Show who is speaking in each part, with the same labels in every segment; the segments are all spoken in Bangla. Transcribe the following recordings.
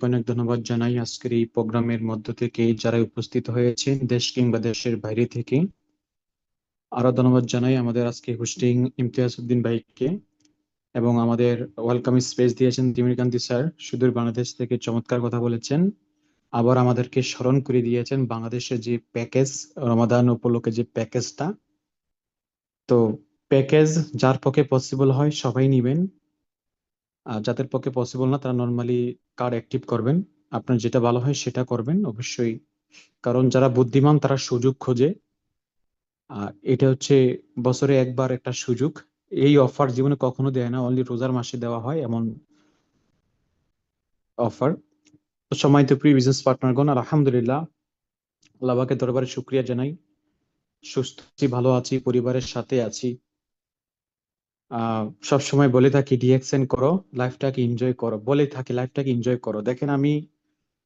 Speaker 1: অনেক ধন্যবাদ জানাই আজকের এই প্রোগ্রামের মধ্য থেকে যারা উপস্থিত হয়েছেন দেশ কিংবা দেশের বাইরে থেকে। আরো ধন্যবাদ জানাই আমাদের আজকে হোস্টিং ইমতিয়াজ উদ্দিন ভাইকে এবং আমাদের ওয়েলকাম স্পেস দিয়েছেন তিমিরকান্তি স্যার, সুদূর বাংলাদেশ থেকে চমৎকার কথা বলেছেন। আবার আমাদেরকে স্মরণ করে দিয়েছেন বাংলাদেশের যে প্যাকেজ, রমাদান উপলক্ষে যে প্যাকেজটা। তো প্যাকেজ যার পক্ষে পসিবল হয় সবাই নিবেন, আর যাদের পক্ষে পসিবল না তারা নর্মালি কার্ড অ্যাক্টিভ করবেন। আপনার যেটা ভালো হয় সেটা করবেন অবশ্যই, কারণ যারা বুদ্ধিমান তারা সুযোগ খোঁজে। আর এটা হচ্ছে বছরে একবার একটা সুযোগ। এই অফার জীবনে কখনো দেয় না, অনলি রোজার মাসে দেওয়া হয় এমন অফার। তো সম্মানিত প্রিয় বিজনেস পার্টনারগণ, আলহামদুলিল্লাহ আল্লাহ পাকের দরবারে শুকরিয়া জানাই, সুস্থ আছি, ভালো আছি, পরিবারের সাথে আছি। সব সময় বলে থাকি ডিএক্সএন করো, লাইফটাকে এনজয় করো, বলে থাকি লাইফটাকে এনজয় করো। দেখেন আমি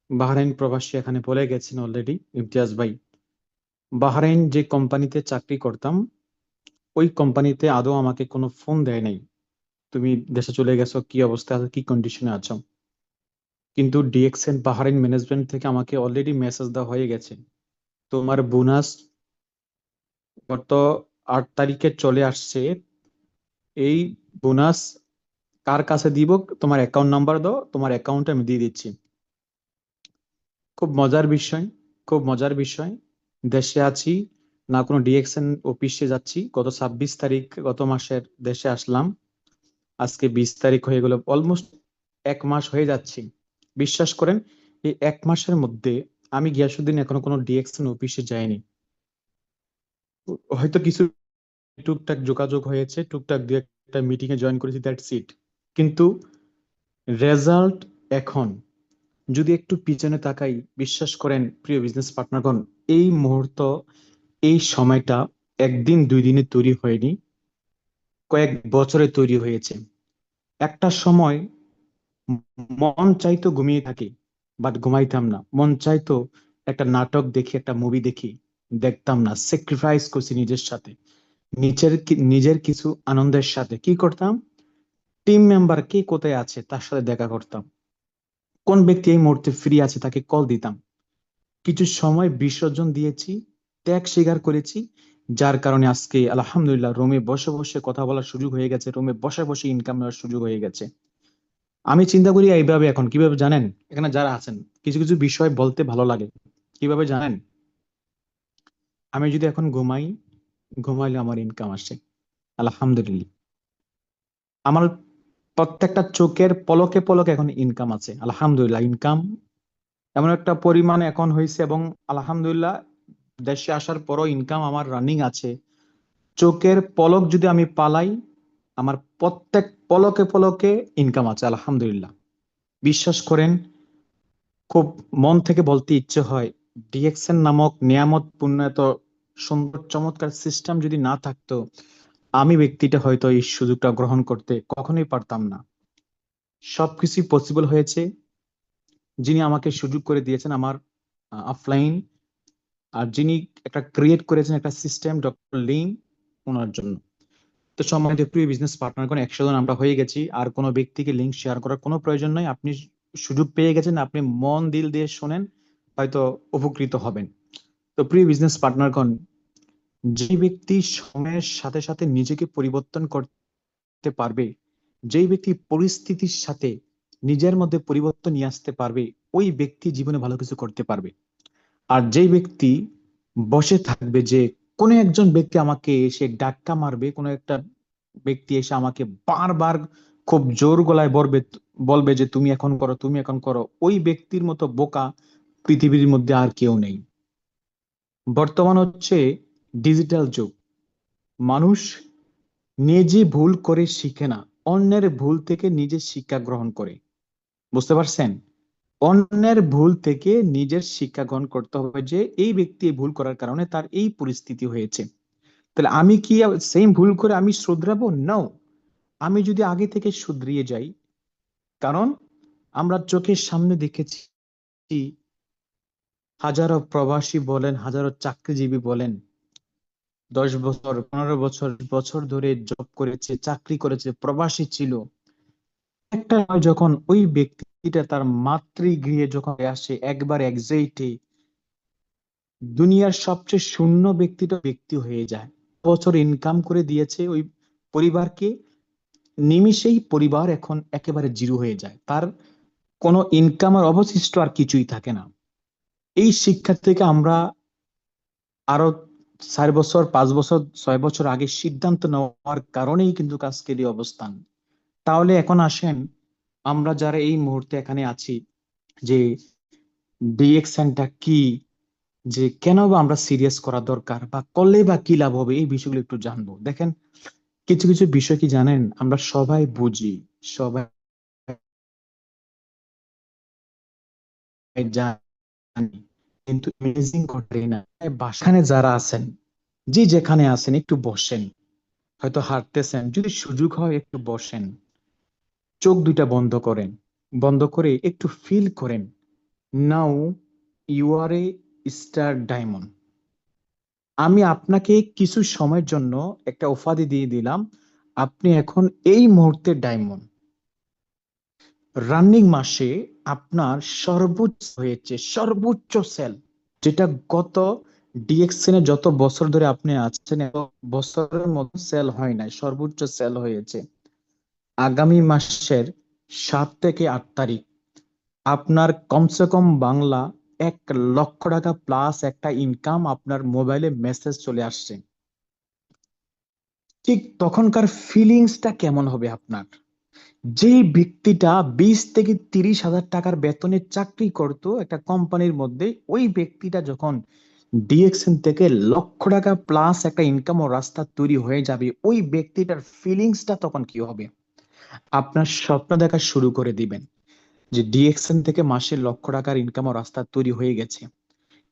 Speaker 1: বাহরাইন প্রবাসী, এখানে বলে গেছেন অলরেডি ইমতিয়াজ ভাই। বাহরাইন যে কোম্পানিতে চাকরি করতাম ওই কোম্পানিতে আদৌ আমাকে কোনো ফোন দেয় নাই, তুমি দেশে চলে গেছো, কি অবস্থা আছে, কি কন্ডিশনে আছো। কিন্তু ডিএক্সএন বাহরাইন ম্যানেজমেন্ট থেকে আমাকে অলরেডি মেসেজ দেওয়া হয়ে গেছে, তোমার বোনাস গত 8 তারিখে চলে আসছে, এই বোনাস কার কাছে দিব, তোমার অ্যাকাউন্ট নাম্বার দাও, তোমার অ্যাকাউন্টে আমি দিয়ে দিচ্ছি। খুব মজার বিষয়, খুব মজার বিষয়। দেশে আছি না, কোনো ডিএক্সএন অফিসে যাচ্ছি, গত 26 তারিখ গত মাসের দেশে আসলাম, আজকে 20 তারিখ হয়ে গেল, অলমোস্ট 1 মাস হয়ে যাচ্ছে। বিশ্বাস করেন এই 1 মাসের মধ্যে আমি গিয়াসুদ্দিন এখনো কোনো ডিএক্সএন অফিসে যাইনি। হয়তো কিছু টুকটাক যোগাযোগ হয়েছে, টুকটাক দু একটা মিটিং এ জয়েন করেছি, দ্যাটস ইট। কিন্তু রেজাল্ট এখন যদি একটু পিছনে তাকাই, বিশ্বাস করেন প্রিয় বিজনেস পার্টনারগণ, এই মুহূর্ত, এই সময়টা একদিন দুই দিনে তৈরি হয়নি, কয়েক বছরে তৈরি হয়েছে। একটা সময় মন চাইতো ঘুমিয়ে থাকি, বাট ঘুমাইতাম না, মন চাইতো একটা নাটক দেখি, একটা মুভি দেখি, দেখতাম না, স্যাক্রিফাইস করছি নিজের সাথে, নিজের কিছু আনন্দের সাথে কি করতাম, টিম মেম্বার কে কোথায় আছে তার সাথে দেখা করতাম, কোন ব্যক্তি এই মুহূর্তে ফ্রি আছে তাকে কল দিতাম। কিছু সময় বিসর্জন দিয়েছি, ত্যাগ স্বীকার করেছি, যার কারণে আজকে আলহামদুলিল্লাহ রুমে বসে বসে কথা বলার সুযোগ হয়ে গেছে, রুমে বসে বসে ইনকাম নেওয়ার সুযোগ হয়ে গেছে। আমি চিন্তা করি এইভাবে, এখন কিভাবে জানেন, এখানে যারা আছেন কিছু কিছু বিষয় বলতে ভালো লাগে। কিভাবে জানেন, আমি যদি এখন ঘুমাই, ঘুমাইলে আমার ইনকাম আসে আলহামদুলিল্লাহ, আমার প্রত্যেকটা চোখের পলকে পলকে এখন ইনকাম আছে আলহামদুলিল্লাহ। ইনকাম এমন একটা পরিমাণ এখন হয়েছে এবং আলহামদুলিল্লাহ দেশে আসার পরও ইনকাম আমার রানিং আছে। চোখের পলক যদি আমি পালাই, আমার প্রত্যেক পলকে পলকে ইনকাম আছে আলহামদুলিল্লাহ। বিশ্বাস করেন, খুব মন থেকে বলতে ইচ্ছে হয়, ডিএক্সএন নামক নিয়ামতপূর্ণ এত সুন্দর চমৎকার সিস্টেম যদি না থাকতো, আমি ব্যক্তিটা হয়তো এই সুযোগটা গ্রহণ করতে কখনোই পারতাম না। সবকিছু পসিবল হয়েছে যিনি আমাকে সুযোগ করে দিয়েছেন, আমার অফলাইন, আর যিনি একটা ক্রিয়েট করেছেন একটা সিস্টেম, ডক্টর লিম, ওনার জন্য। তো সম্মানিত প্রিয় বিজনেস পার্টনারগণ, 100 জন আমরা হয়ে গেছি, আর কোনো ব্যক্তিকে লিংক শেয়ার করার কোনো প্রয়োজন নাই। আপনি সুযোগ পেয়ে গেছেন, আপনি মন দিল দিয়ে শোনেন, হয়তো উপকৃত হবেন। তো প্রিয় বিজনেস পার্টনারগণ, যে ব্যক্তি সময়ের সাথে সাথে নিজেকে পরিবর্তন করতে পারবে, যেই ব্যক্তি পরিস্থিতির সাথে নিজের মধ্যে পরিবর্তন নিয়ে আসতে পারবে, ওই ব্যক্তি জীবনে ভালো কিছু করতে পারবে। আর যেই ব্যক্তি বসে থাকবে যে কোনো একজন ব্যক্তি আমাকে এসে ডাক্কা মারবে, কোনো একটা ব্যক্তি এসে আমাকে বারবার খুব জোর গলায় বলবে, বলবে যে তুমি এখন করো, তুমি এখন করো, ওই ব্যক্তির মতো বোকা পৃথিবীর মধ্যে আর কেউ নেই। বর্তমান হচ্ছে ডিজিটাল যুগ, মানুষ নিজে ভুল করে শিখে না, অন্যের ভুল থেকে নিজে শিক্ষা গ্রহণ করে। বুঝতে পারছেন, অন্যের ভুল থেকে নিজের শিক্ষা গ্রহণ করতে হবে, যে এই ব্যক্তি এই ভুল করার কারণে তার এই পরিস্থিতি হয়েছে। তাহলে আমি কি সেম ভুল করে আমি শুধরাবো? নাও, আমি যদি আগে থেকে শুধরিয়ে যাই, কারণ আমরা চোখের সামনে দেখেছি হাজারো প্রবাসী বলেন, হাজারো চাকরিজীবী বলেন, 10 বছর 15 বছর বছর ধরে জব করেছে, চাকরি করেছে, প্রবাসী ছিল, একটা সময় যখন ওই ব্যক্তি এটা তার মাতৃগৃহে যখন আসে একবার এক্সাইটে দুনিয়ার সবচেয়ে শূন্য ব্যক্তি হয়ে যায়। বছর ইনকাম করে দিয়েছে ওই পরিবারকে, নিমিষেই পরিবার এখন একেবারে জিরো হয়ে যায়, তার কোনো ইনকাম আর অবশিষ্ট আর কিছুই থাকে না। এই শিক্ষা থেকে আমরা আরো 4 বছর 5 বছর 6 বছর আগে সিদ্ধান্ত নেওয়ার কারণেই কিন্তু আজকের এই অবস্থান। তাহলে এখন আসেন আমরা যারা এই মুহূর্তে এখানে আছি, যে ডিএক্সএনটা কি, যে কেন বা আমরা সিরিয়াস করা দরকার বা করলে বা কি লাভ হবে, এই বিষয়গুলো একটু জানবো। দেখেন, কিছু কিছু বিষয় কি জানেন, আমরা সবাই বুঝি, সবাই জানি, কিন্তু ইমেজিং করি না। বাসানে যারা আছেন, যে যেখানে আছেন একটু বসেন, হয়তো হাঁটতেছেন, যদি সুযোগ হয় একটু বসেন, চোখ দুইটা বন্ধ করেন, বন্ধ করে একটু ফিল করেন, now you are a star diamond. আমি আপনাকে কিছু সময়ের জন্য একটা উপাধি দিয়ে দিলাম, আপনি এখন এই মুহূর্তে ডায়মন্ড। রানিং মাসে আপনার সর্বোচ্চ হয়েছে, সর্বোচ্চ সেল, যেটা গত ডিএক্সএন এ যত বছর ধরে আপনি আছেন এত বছরের মতো সেল হয় নাই, সর্বোচ্চ সেল হয়েছে। আগামী মাসের 7 থেকে 8 তারিখ আপনার কমসে কম বাংলা 1 লক্ষ টাকা প্লাস একটা ইনকাম আপনার মোবাইলে মেসেজ চলে আসছে। ঠিক তখনকার ফিলিংসটা কেমন হবে আপনার? যে ব্যক্তিটা 20 থেকে 30 হাজার টাকার বেতনে চাকরি করত একটা কোম্পানির মধ্যে, ওই ব্যক্তিটা যখন ডিএক্সএন থেকে লক্ষ টাকা প্লাস একটা ইনকাম ও রাস্তা তৈরি হয়ে যাবে, ওই ব্যক্তিটার ফিলিংসটা তখন কি হবে? আপনার স্বপ্ন দেখা শুরু করে দিবেন যে ডিএক্সএন থেকে মাসে লক্ষ টাকার ইনকাম ও রাস্তা তৈরি হয়ে গেছে।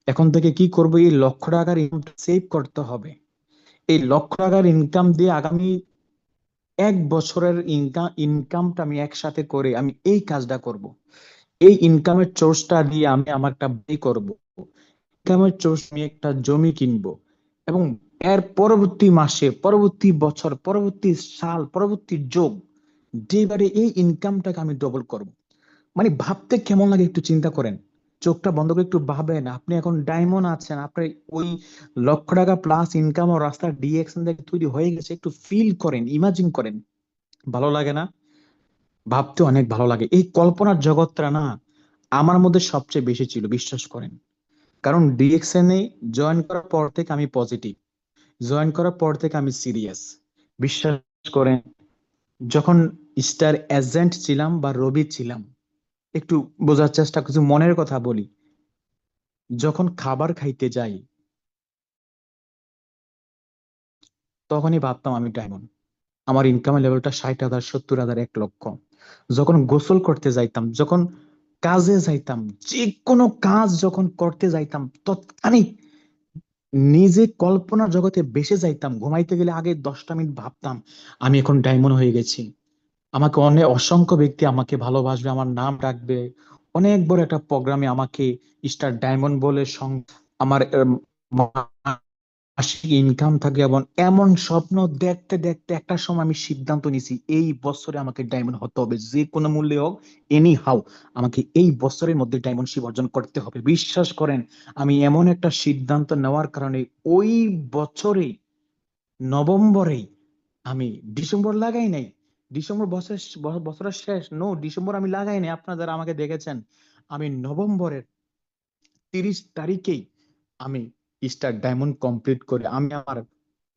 Speaker 1: এখন থেকে কি করবো? এই লক্ষ টাকার ইনকাম সেভ করতে হবে। এই লক্ষ টাকার ইনকাম দিয়ে আগামী 1 বছরের ইনকামটা আমি একসাথে করে আমি এই কাজটা করব। এই ইনকামের সোর্সটা দিয়ে আমি আমার একটা বাড়ি করব, ইনকামের সোর্স আমি একটা জমি কিনবো, এবং এর পরবর্তী মাসে, পরবর্তী বছর, পরবর্তী সাল, পরবর্তী যোগ যেবারে এই ইনকামটাকে আমি ডবল করব। মানে ভাবতে কেমন লাগে একটু চিন্তা করেন, চোখটা বন্ধ করে একটু ভাবেন, আপনি এখন ডায়মন্ড আছেন, আপনার ওই লক্ষ টাকা প্লাস ইনকাম ও রাস্তা ডিএক্সএন থেকে তৈরি হয়ে গেছে, একটু ফিল করেন, ইমাজিন করেন। ভালো লাগে না? ভাবতে অনেক ভালো লাগে। এই কল্পনার জগৎটা না আমার মধ্যে সবচেয়ে বেশি ছিল, বিশ্বাস করেন। কারণ ডিএক্সএন এ জয়েন করার পর থেকে আমি পজিটিভ, জয়েন করার পর থেকে আমি সিরিয়াস, বিশ্বাস করেন। যখন স্টার এজেন্ট ছিলাম বা রবি ছিলাম, একটু বোঝার চেষ্টা, কিছু মনের কথা বলি, যখন খাবার খাইতে যাই তখনই ভাবতাম আমি ডায়মন্ড, আমার ইনকামের লেভেলটা 60,000 70,000 1 লক্ষ। যখন গোসল করতে যাইতাম, যখন কাজে যাইতাম, যে কোনো কাজ যখন করতে যাইতাম, তৎক্ষণিক নিজে কল্পনার জগতে ভেসে যাইতাম। ঘুমাইতে গেলে আগে 10টা মিনিট ভাবতাম আমি এখন ডায়মন্ড হয়ে গেছি, আমাকে অনেক অসংখ্য ব্যক্তি আমাকে ভালোবাসবে, আমার নাম রাখবে, অনেক বড় একটা প্রোগ্রামে আমাকে স্টার ডায়মন্ড বলে আমার মাসিক ইনকাম থাকে। এবং এমন স্বপ্ন দেখতে দেখতে একটা সময় আমি সিদ্ধান্ত নিছি, এই বছরে আমাকে ডায়মন্ড হতে হবে, যে কোনো মূল্যে হোক, এনি হাউ, আমাকে এই বছরের মধ্যে ডায়মন্ড শিপ অর্জন করতে হবে। বিশ্বাস করেন, আমি এমন একটা সিদ্ধান্ত নেওয়ার কারণে ওই বছরে নভেম্বরেই, আমি ডিসেম্বর লাগাই নাই, ডিসেম্বর বছরের শেষ, নো, ডিসেম্বর আমি লাগাই নাই। আপনারা যারা আমাকে দেখেছেন, আমি নভেম্বরের 30 তারিখেই আমি স্টার ডায়মন্ড কমপ্লিট করে আমি আমার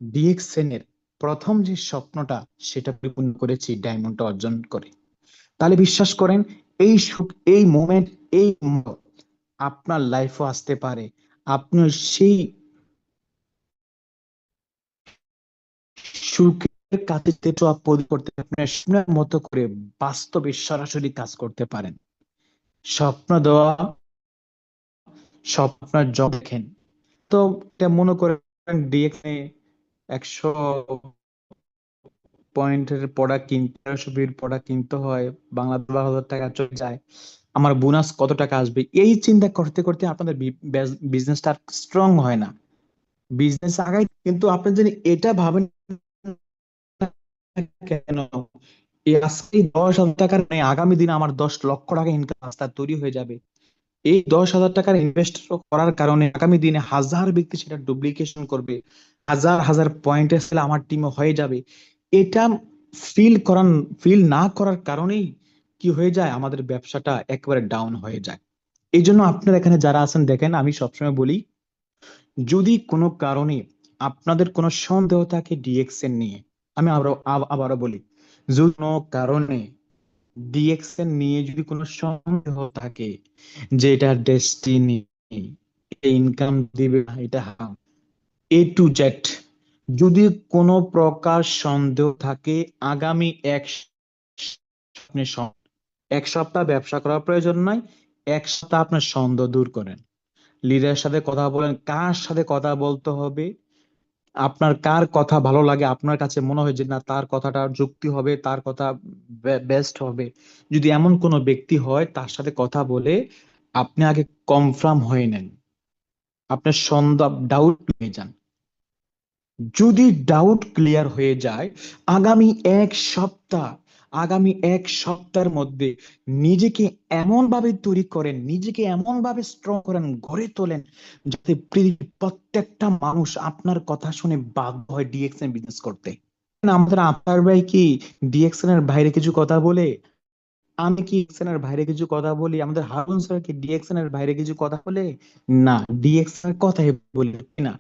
Speaker 1: ডিএক্সএন এর প্রথম যে স্বপ্নটা সেটা পরিপূর্ণ করেছি ডায়মন্ডটা অর্জন করে। তাহলে বিশ্বাস করেন, এই সুখ, এই মোমেন্ট, এই মুহূর্ত আপনার লাইফও আসতে পারে। আপনিও সেই সুখের কাছে করতে আপনার স্বপ্নের মতো করে বাস্তবে সরাসরি কাজ করতে পারেন। স্বপ্ন দেওয়া, স্বপ্নের জব দেখেন। তো এটা মনে করেন ডিএক্সএ 100 পয়েন্টের প্রোডাক্ট কিনতে, 100 প্রোডাক্ট কিনতে হয়, বাংলা 12,000 টাকা চলে যায়, আমার বোনাস কত টাকা আসবে, এই চিন্তা করতে করতে আপনাদের বিজনেসটা স্ট্রং হয় না, বিজনেস আগাই। কিন্তু আপনি যদি এটা ভাবেন না কেন, এই আজকে 10,000 টাকার নেই, আগামী দিনে আমার 10 লক্ষ টাকা ইনকাম রাস্তা তৈরি হয়ে যাবে। এই 10,000 টাকার ইনভেস্ট করার কারণে আগামী দিনে হাজার ব্যক্তি সেটা ডুপ্লিকেশন করবে, হাজার হাজার পয়েন্টের সেল আমার টিমে হয়ে যাবে। এটা ফিল করান ফিল না করার কারণেই কি হয়ে যায়, আমাদের ব্যবসাটা একেবারে ডাউন হয়ে যায়। এই জন্য আপনারা এখানে যারা আছেন দেখেন, আমি সবসময় বলি, যদি কোনো কারণে আপনাদের কোনো সন্দেহ থাকে ডিএক্সএন নিয়ে, আমি আবারও বলি, যদি কোনো কারণে ডিএক্সএন নিয়ে যদি কোনো সন্দেহ থাকে যে এটা ডেস্টিনি, এটা ইনকাম দিবে না, এটা হারাম, A to Z, যদি কোনো প্রকার সন্দেহ থাকে, আগামী আপনি 1 সপ্তাহ ব্যবসা করার প্রয়োজন নাই, 1 সপ্তাহ আপনার সন্দেহ দূর করেন, লিডারের সাথে কথা বলেন, কার সাথে কথা বলতে হবে, আপনার কার কথা ভালো লাগে, আপনার কাছে মনে হয় যে না তার কথাটা যুক্তি হবে, তার কথা বেস্ট হবে, যদি এমন কোনো ব্যক্তি হয় তার সাথে কথা বলে আপনি আগে কনফার্ম হয়ে নেন, আপনার সন্দেহ ডাউট হয়ে যান। যদি ডাউট ক্লিয়ার হয়ে যায়, আগামী এক সপ্তাহ আগামী 1 সপ্তাহের মধ্যে নিজেকে এমন ভাবে তৈরি করেন, নিজেকে এমন ভাবে স্ট্রং করেন, গড়ে তোলেন, যাতে পৃথিবীর প্রত্যেকটা মানুষ আপনার কথা শুনে বাধ্য হয় ডিএক্সএন বিজনেস করতে। আমাদের আফতার ভাই কি ডিএক্সএন এর বাইরে কিছু কথা বলে? আমি কি ডিএক্সএন এর বাইরে কিছু কথা বলি? আমাদের হারুন স্যার কি ডিএক্সএন এর বাইরে কিছু কথা বলে? না, ডিএক্সএন এর কথাই বলি না।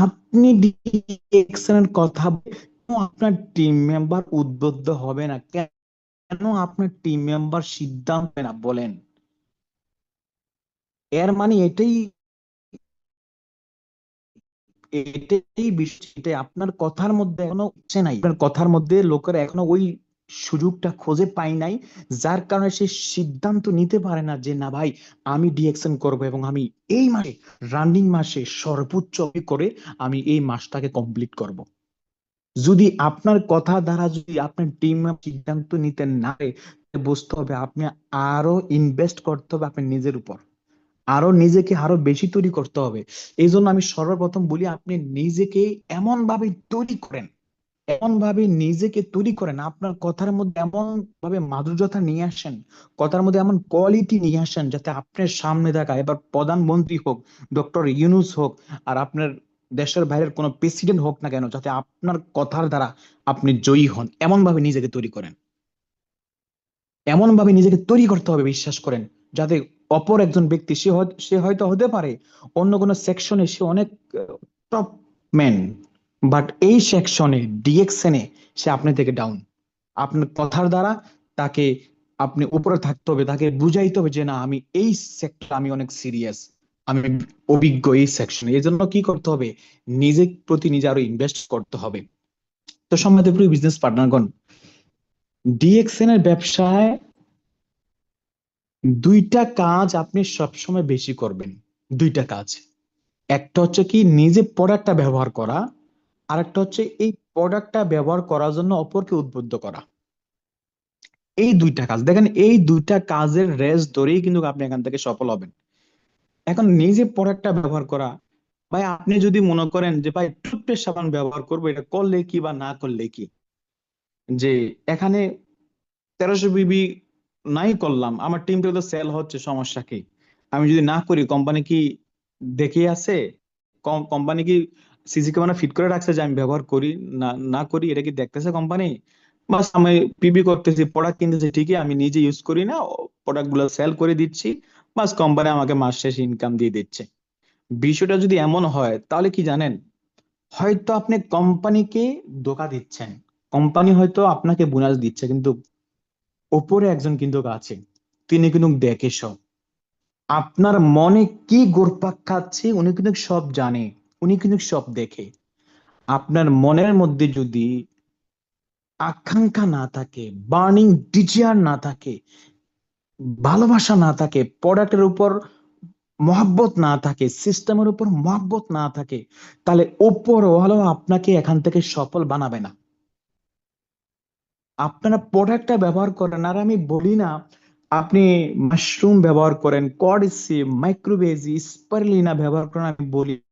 Speaker 1: আপনি ডিএক্সএন এর কথা বলে কেন আপনার টিম মেম্বার উদ্বুদ্ধ হবে না? কেন আপনার টিম মেম্বার সিদ্ধান্ত নেয় না বলেন? এর মানে এটাই বিষয়, এটাই আপনার কথার মধ্যে এখনো ইচ্ছে নাই, আপনার কথার মধ্যে লোকেরা এখনো ওই সুযোগটা খুঁজে পায় নাই, যার কারণে সে সিদ্ধান্ত নিতে পারে না যে না ভাই, আমি ডিএকশন করব এবং আমি এই মাসে, রানিং মাসে সর্বোচ্চ করে আমি এই মাসটাকে কমপ্লিট করব। যদি আপনার কথা দ্বারা যদি আপনার টিম সিদ্ধান্ত নিতে না পারে, বুঝতে হবে আপনি আরো ইনভেস্ট করতে হবে আপনার নিজের উপর, আরো নিজেকে আরো বেশি তৈরি করতে হবে। এই জন্য আমি সর্বপ্রথম বলি, আপনি নিজেকে এমন ভাবে তৈরি করেন, এমন ভাবে নিজেকে তৈরি করেন, আপনার কথার মধ্যে এমন ভাবে মাধুর্যতা নিয়ে আসেন, কথার মধ্যে এমন কোয়ালিটি নিয়ে আসেন, যাতে আপনার সামনে থাকা, এবার প্রধানমন্ত্রী হোক, ডক্টর ইউনূস হোক, আর আপনার দেশের বাইরের কোনো প্রেসিডেন্ট হোক না কেন, যাতে আপনার কথার দ্বারা আপনি জয়ী হন, এমন ভাবে নিজেকে তৈরি করেন, এমন ভাবে নিজেকে তৈরি করতে হবে, বিশ্বাস করেন, যাতে অপর একজন ব্যক্তি, সে হয়তো হতে পারে অন্য কোনো সেকশনে সে অনেক টপ ম্যান, বাট এই সেকশনে ডিএক্সএনে সে আপনি থেকে ডাউন। আপনার কথার দ্বারা তাকে, আপনি উপরে থাকতে হবে, তাকে বুঝাইতে হবে যে না আমি এই সেক্টর, আমি অনেক সিরিয়াস, আমি অভিজ্ঞ এই সেকশনে। এই জন্য কি করতে হবে, নিজের প্রতি নিজে আরো ইনভেস্ট করতে হবে। তো সম্মানিত প্রিয় বিজনেস পার্টনারগণ, ডিএক্সএন এর ব্যবসায় দুইটা কাজ আপনি সবসময় বেশি করবেন, দুইটা কাজ। একটা হচ্ছে কি নিজে প্রোডাক্টটা ব্যবহার করা, আর একটা হচ্ছে এই প্রোডাক্টটা ব্যবহার করার জন্য অপরকে উদ্বুদ্ধ করা। এই দুইটা কাজ দেখেন, এই দুইটা কাজের রেস ধরেই কিন্তু আপনি এখান থেকে সফল হবেন। এখন নিজে প্রোডাক্টটা ব্যবহার করা, ভাই আপনি যদি মনে করেন যে ভাই টুথপেস্ট সাবান ব্যবহার করবো, এটা করলে কি বা না করলে কি, যে এখানে 1300 বিবি নাই করলাম, আমার টিমটা তো সেল হচ্ছে, সমস্যা কি? আমি যদি না করি কোম্পানি কি দেখে আছে? কোম্পানি কি সিসি ক্যামেরা ফিট করে রাখছে যে আমি ব্যবহার করি না না করি, এটা কি দেখতেছে কোম্পানি? বাস আমি পিবি করতেছি, প্রোডাক্ট কিনতেছি ঠিকই, আমি নিজে ইউজ করি না, প্রোডাক্ট গুলো সেল করে দিচ্ছি, বাস কোম্পানি আমাকে মাস শেষ ইনকাম দিয়ে দিচ্ছে। বিষয়টা যদি এমন হয়, তাহলে কি জানেন, হয়তো আপনি কোম্পানিকে ধোকা দিচ্ছেন, কোম্পানি হয়তো আপনাকে বোনাস দিচ্ছে, কিন্তু ওপরে একজন কিন্তু আছে, তিনি কিন্তু দেখে সব, আপনার মনে কি ঘুরপাক খাচ্ছে উনি কিন্তু সব জানে, উনি কিন্তু সব দেখে। আপনার মনের মধ্যে যদি আকাঙ্ক্ষা না থাকে, বার্নিং ডিজায়ার না থাকে, ভালোবাসা না থাকে, প্রোডাক্টের উপর মহাব্বত না থাকে, সিস্টেমের উপর মহাব্বত না থাকে, তাহলে ওপরওয়ালা আপনাকে এখান থেকে সফল বানাবে না। আপনারা প্রোডাক্টটা ব্যবহার করেন, আর আমি বলি না আপনি মাশরুম ব্যবহার করেন, কডসি, মাইক্রোবেজি, স্পারুলিনা ব্যবহার করেন, আমি বলি না।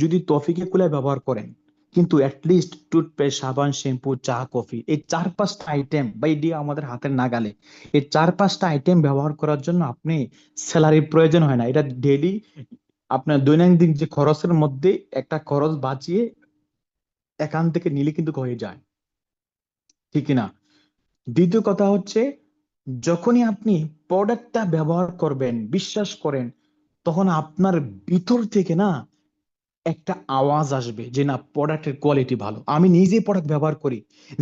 Speaker 1: যদি তফিকে কুলা ব্যবহার করেন, কিন্তু অ্যাটলিস্ট টুথপেস্ট, সাবান, শ্যাম্পু, চা, কফি, এই 4-5টা আইটেম বা এটি আমাদের হাতের নাগালে, এই 4-5টা আইটেম ব্যবহার করার জন্য আপনি স্যালারির প্রয়োজন হয় না। এটা ডেইলি আপনার দৈনন্দিন যে খরচের মধ্যে একটা খরচ বাঁচিয়ে এখান থেকে নিলে কিন্তু হয়ে যায়, ঠিক না? দ্বিতীয় কথা হচ্ছে, যখনই আপনি প্রোডাক্টটা ব্যবহার করবেন, বিশ্বাস করেন, তখন আপনার ভিতর থেকে না একটা আওয়াজ আসবে যে না, প্রোডাক্টের কোয়ালিটি ভালো। আমি নিজে প্রোডাক্ট ব্যবহার করি,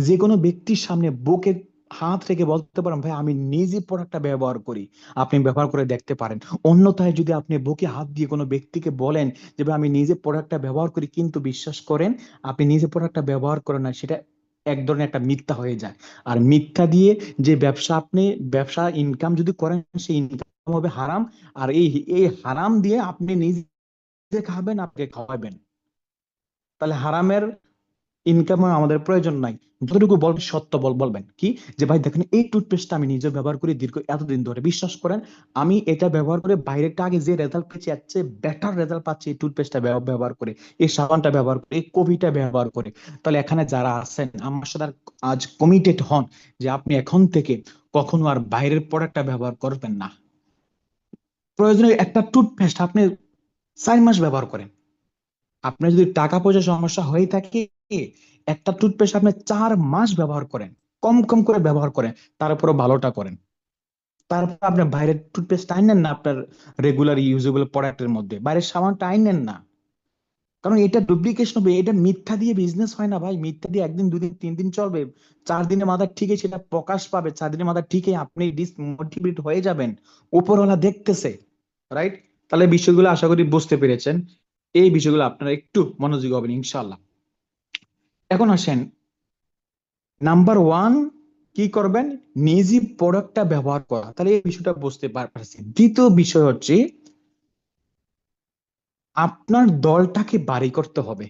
Speaker 1: যে কোনো ব্যক্তির সামনে বুকে হাত রেখে বলতে পারেন, ভাই আমি নিজে প্রোডাক্টটা ব্যবহার করি, আপনি ব্যবহার করে দেখতে পারেন। অন্যথায় যদি আপনি বুকে হাত দিয়ে কোনো ব্যক্তিকে বলেন যে ভাই আমি নিজে প্রোডাক্টটা ব্যবহার করি, কিন্তু বিশ্বাস করেন আপনি নিজে প্রোডাক্টটা ব্যবহার করেন না, সেটা এক ধরনের একটা মিথ্যা হয়ে যায়। আর মিথ্যা দিয়ে যে ব্যবসা, আপনি ব্যবসা ইনকাম যদি করেন, সেই ইনকাম হবে হারাম। আর এই এই হারাম দিয়ে আপনি নিজে খাবেন, আপনাকে খাওয়াবেন, তাহলে হারামের ইনকাম আমাদের প্রয়োজন নাই। যতটুকু বলবেন সত্য বলবেন কি, যে ভাই দেখেন এই টুথপেস্টটা আমি নিজে ব্যবহার করি দীর্ঘ এতদিন ধরে, বিশ্বাস করেন আমি এটা ব্যবহার করে বাইরেটা আগে যে রেজাল্ট পেয়েছি এর চেয়ে বেটার রেজাল্ট পাচ্ছি এই টুথপেস্টটা ব্যবহার করে, এই সাবানটা ব্যবহার করে, এই কফিটা ব্যবহার করে। তাহলে এখানে যারা আছেন আমার সাথে আজ কমিটেড হন যে আপনি এখন থেকে কখনো আর বাইরের প্রোডাক্টটা ব্যবহার করবেন না। প্রয়োজনে একটা টুথপেস্ট আপনি 4 মাস ব্যবহার করেন। আপনার যদি টাকা পয়সা সমস্যা হয়ে থাকে, একটা টুথপেস্ট আপনি 4 মাস ব্যবহার করেন, কম কম করে ব্যবহার করেন, তারপরে ভালোটা করেন। তারপর আপনি বাইরের টুথপেস্ট আইনেন না আপনার রেগুলার ইউজেবল প্রোডাক্টের মধ্যে, বাইরের সাবানটা আইনেন না। কারণ এটা ডুপ্লিকেশন হবে, এটা মিথ্যা দিয়ে বিজনেস হয় না ভাই। মিথ্যা দিয়ে একদিন, দুদিন, 3 দিন চলবে, 4 দিনের মাথায় ঠিকই সেটা প্রকাশ পাবে, 4 দিনের মাথায় ঠিকই আপনি ডিসমোটিভেট হয়ে যাবেন, উপরওয়ালা দেখতেছে, রাইট? তাহলে বিষয়গুলো আশা করি বুঝতে পেরেছেন। এই বিষয়গুলো আপনারা একটু মনোযোগী হবেন ইনশাল্লাহ। এখন আসেন, নাম্বার ওয়ান কি করবেন, নিজে প্রোডাক্টটা ব্যবহার করা, তাহলে এই বিষয়টা বুঝতে পারছি। দ্বিতীয় বিষয় হচ্ছে আপনার দলটাকে বাড়ি করতে হবে,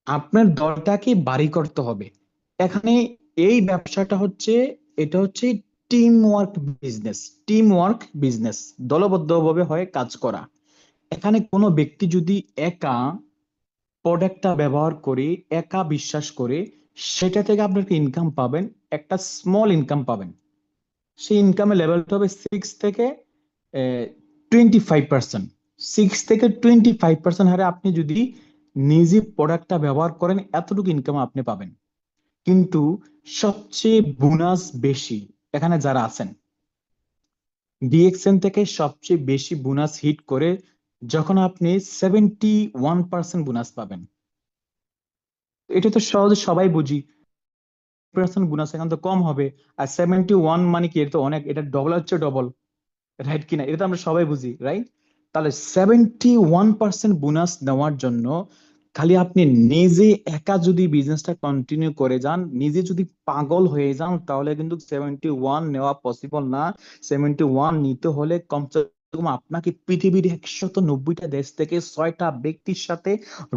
Speaker 1: আপনার দলটাকে বাড়ি করতে হবে। এখানে এই ব্যবসাটা হচ্ছে, এটা হচ্ছে team work business. Team work business, দলবদ্ধভাবে হয়ে কাজ করা। এখানে কোনো ব্যক্তি যদি একা প্রোডাক্টটা ব্যবহার করে, একা বিশ্বাস করে, সেটা থেকে আপনি একটা ইনকাম পাবেন, একটা স্মল ইনকাম পাবেন। সেই ইনকামের লেভেলটা হবে 6 থেকে 25%। 6 থেকে 25% হারে আপনি যদি নিজে প্রোডাক্টটা ব্যবহার করেন, এতটুকু ইনকাম আপনি পাবেন। কিন্তু সবচেয়ে বোনাস বেশি এখানে যারা আছেন, ডিএক্সএন থেকে সবচেয়ে বেশি বোনাস হিট করে যখন আপনি 71% বোনাস পাবেন। এটা তো সহজে সবাই বুঝি, পার্সেন্ট বোনাস এখান তো কম হবে, আর 71 মানে কি, এটা তো অনেক, এটা ডবল হচ্ছে ডবল, রাইট কিনা? এটা তো আমরা সবাই বুঝি, রাইট? তাহলে 71% বোনাস নেওয়ার জন্য খালি আপনি নিজে একা যদি বিজনেসটা কন্টিনিউ করে যান, নিজে যদি পাগল হয়ে যান, তাহলে কিন্তু 71 নেওয়া পসিবল না। 71 নিতে হলে কমসে কম আপনাকে পৃথিবীর 190টা দেশ থেকে 6টা ব্যক্তির সাথে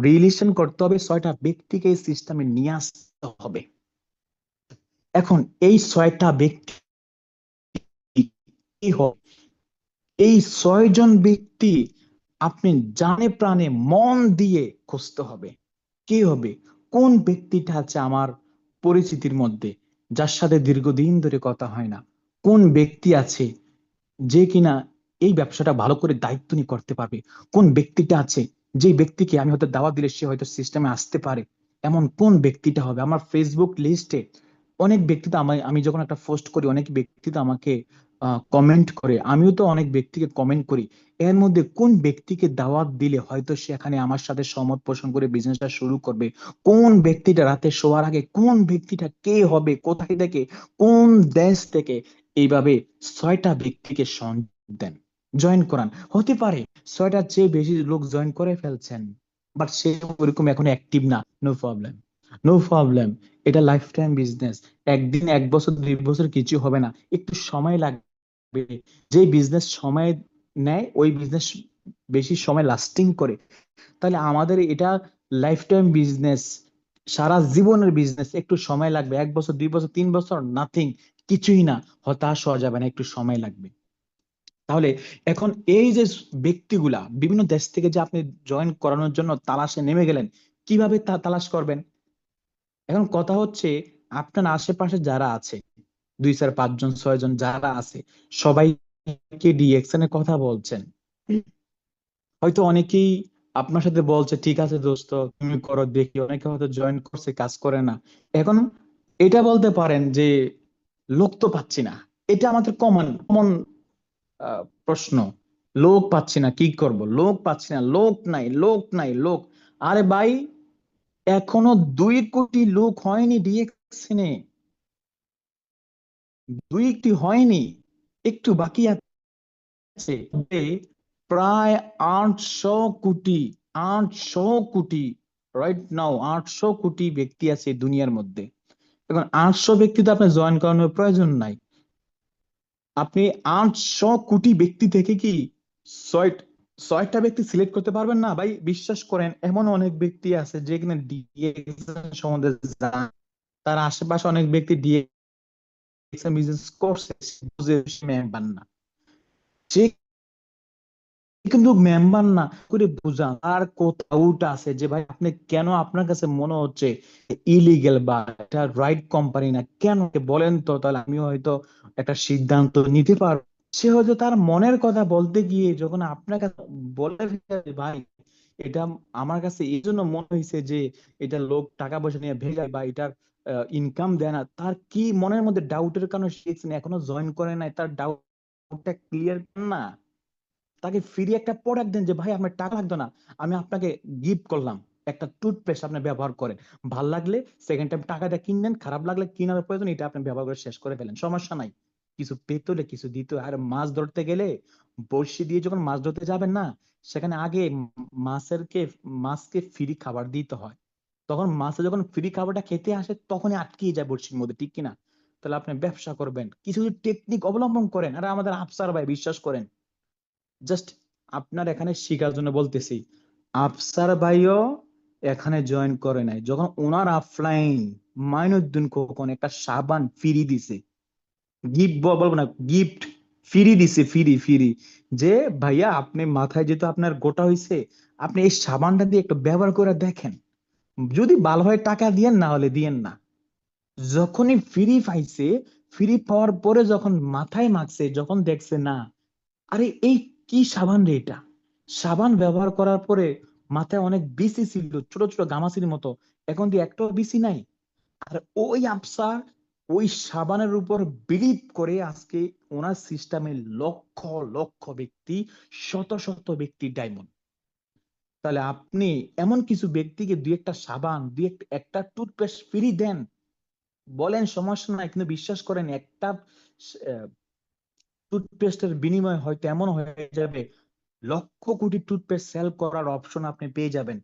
Speaker 1: রিলেশন করতে হবে, 6টা ব্যক্তিকে এই সিস্টেমে নিয়ে আসতে হবে। এখন এই 6টা ব্যক্তি কি হবে, এই 6জন ব্যক্তি আপনি জানে প্রাণে মন দিয়ে খুঁজতে হবে। কি হবে, কোন ব্যক্তিটা আছে আমার পরিচিতির মধ্যে, যার সাথে দীর্ঘদিন ধরে কথা হয় না, কোন ব্যক্তি আছে যে কিনা এই ব্যবসাটা ভালো করে দায়িত্ব নিয়ে করতে পারবে, কোন ব্যক্তিটা আছে যে ব্যক্তিকে আমি হয়তো দাওয়াত দিলে সে হয়তো সিস্টেমে আসতে পারে, এমন কোন ব্যক্তিটা হবে। আমার ফেসবুক লিস্টে অনেক ব্যক্তি তো আমি যখন একটা পোস্ট করি, অনেক ব্যক্তি তো আমাকে কমেন্ট করে, আমিও তো অনেক ব্যক্তিকে কমেন্ট করি। এর মধ্যে কোন ব্যক্তিকে দাওয়াত দিলে হয়তো সেখানে আমার সাথে সহমত পোষণ করে বিজনেসটা শুরু করবে, কোন ব্যক্তিটা রাতে শোয়ার আগে, কোন ব্যক্তিটা কে হবে, কোথায় থেকে, কোন দেশ থেকে, এইভাবে 6টা ব্যক্তিকে দেন, জয়েন করান। হতে পারে 6টার চেয়ে বেশি লোক জয়েন করে ফেলছেন, বাট সে ওরকম এখন অ্যাক্টিভ না, নো প্রবলেম, নো প্রবলেম। এটা লাইফ টাইম বিজনেস, একদিন, 1 বছর, 2 বছর কিছু হবে না, একটু সময় লাগবে। যে বিজনেস সময় নেয় ওই বিজনেস বেশি সময় লাস্টিং করে। তাহলে আমাদের এটা লাইফ টাইম বিজনেস, সারা জীবনের বিজনেস, একটু সময় লাগবে। 1 বছর, 2 বছর, 3 বছর নাথিং, কিছুই না, হতাশ হওয়া যাবে না, একটু সময় লাগবে। তাহলে এখন এই যে ব্যক্তিগুলা বিভিন্ন দেশ থেকে যে আপনি জয়েন করানোর জন্য তালাশে নেমে গেলেন, কিভাবে তালাশ করবেন? এখন কথা হচ্ছে, আপনার আশেপাশে যারা আছে, 2 4 5 জন 6 জন যারা আছে, সবাইকে ডিএকশন এর কথা বলছেন। হয়তো অনেকেই আপনার সাথে বলছে ঠিক আছে দোস্ত তুমি করো দেখি, অনেকে হয়তো জয়েন করছে কাজ করে না। এখন এটা বলতে পারেন যে লোক তো পাচ্ছি না, এটা আমাদের কমন কমন প্রশ্ন। লোক পাচ্ছি না, কি করব, লোক পাচ্ছি না, লোক নাই, লোক নাই, লোক। আরে ভাই, এখনো 2 কোটি লোক হয়নি ডিএক্সনে, 2টি হয়নি, একটু বাকি আছে। প্রায় 800 কোটি, 800 কোটি, রাইট নাও 800 কোটি ব্যক্তি আছে এই দুনিয়ার মধ্যে। এখন 800 ব্যক্তি তো আপনার জয়েন করানোর প্রয়োজন নাই। আপনি 800 কোটি ব্যক্তি থেকে কি ছয় 6টা ব্যক্তি সিলেক্ট করতে পারবেন না? ভাই বিশ্বাস করেন, এমন অনেক ব্যক্তি আছে যে কিনা ডিএক্সএন সম্বন্ধে জানে, তার আশেপাশে অনেক ব্যক্তি ডিএক্সএন বিজনেস করছে, বুঝে মেম্বার না, সে কিন্তু মেম্বার না করে বুঝান আর কোথাও আছে যে ভাই আপনি কেন, আপনার কাছে মনে হচ্ছে ইলিগেল বা এটা রাইট কোম্পানি না, কেন বলেন তো, তাহলে আমি হয়তো একটা সিদ্ধান্ত নিতে পারবো। সে হয়তো তার মনের কথা বলতে গিয়ে যখন আপনার কাছে বলে ফেলে যে ভাই এটা আমার কাছে এই জন্য মনে হয়েছে যে এটা লোক টাকা পয়সা নিয়ে ভেজায় বা এটার ইনকাম দেয় না, তার কি মনের মধ্যে ডাউটের কারণে সে এখনো জয়েন করে নাই, তার ডাউটটা ক্লিয়ার না। তাকে ফ্রি একটা প্রোডাক্ট দেন যে ভাই আপনার টাকা লাগতো না, আমি আপনাকে গিফট করলাম একটা টুথপেস্ট, আপনি ব্যবহার করেন, ভাল লাগলে সেকেন্ড টাইম টাকাটা কিনলেন, খারাপ লাগলে কিনার প্রয়োজন এটা আপনি ব্যবহার করে শেষ করে ফেলেন, সমস্যা নাই। কিছু পেতলে কিছু দিত। আর মাছ ধরতে গেলে বড়শি দিয়ে যখন মাছ ধরতে যাবেন না, সেখানে আগে মাছকে ফ্রি খাবার দিতে হয়। তখন মাছে যখন ফ্রি খাবারটা খেতে আসে তখনই আটকিয়ে যায় বড়শির মধ্যে, ঠিক কিনা? তাহলে আপনি ব্যবসা করবেন, কিছু টেকনিক অবলম্বন করেন। আর আমাদের আফসার ভাই বিশ্বাস করেন, জাস্ট আপনার এখানে শিখার জন্য বলতেছি, আফসার ভাইও এখানে জয়েন করে নাই যখন ওনার অফলাইন মাইনুদ্দিন খোকন একটা সাবান ফ্রি দিছে, গিফট বলবো না, গিফট ফ্রি দিছে, ফ্রি ফ্রি, যে ভাইয়া আপনি মাথায় যেহেতু আপনার গোটা হইছে, আপনি এই সাবানটা দিয়ে একটু ব্যবহার করে দেখেন, যদি ভালো হয় টাকা দিয়েন, না হলে দিয়েন না। যখনই ফ্রি পাইছে, ফ্রি পাওয়ার পরে যখন মাথায় মাখছে, যখন দেখছে না, আরে এই কি সাবান রে এটা, সাবান ব্যবহার করার পরে মাথায় অনেক বিসি ছিল, ছোট ছোট গামাচির মতো, এখন দিয়ে একটাও বিসি নাই। আর ওই আফসার ওই সাবানের উপর বিলিভ করে আজকে ওনার সিস্টেমে লক্ষ লক্ষ ব্যক্তি, শত শত ব্যক্তি ডায়মন্ড। তাহলে আপনি এমন কিছু ব্যক্তিকে দুই একটা সাবান, দুই একটা টুথপেস্ট ফ্রি দেন, বলেন সমস্যা নাই, কিন্তু বিশ্বাস করেন একটা টুথপেস্টের বিনিময়ে হয়তো এমন হয়ে যাবে লক্ষ কোটি টুথপেস্ট সেল করার অপশন আপনি পেয়ে যাবেন,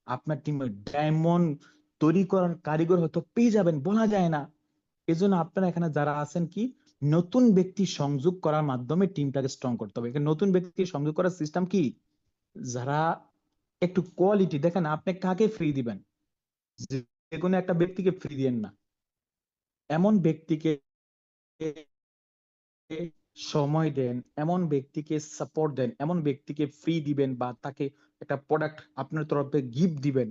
Speaker 1: আপনার টিমে ডায়মন্ড তৈরি করার কারিগর হয়তো পেয়ে যাবেন, বলা যায় না। এজন্য আপনারা এখানে যারা আছেন কি, নতুন ব্যক্তি সংযোগ করার মাধ্যমে টিমটাকে স্ট্রং করতে হবে। এখানে নতুন ব্যক্তি সংযোগ করার সিস্টেম কি, যারা একটু কোয়ালিটি দেখেন, আপনি কাকে ফ্রি দিবেন, যে কোনো একটা ব্যক্তিকে ফ্রি দিয়েন না, এমন ব্যক্তিকে সময় দেন, এমন ব্যক্তিকে সাপোর্ট দেন, এমন ব্যক্তিকে ফ্রি দিবেন বা তাকে একটা প্রোডাক্ট আপনার তরফে গিফট দিবেন,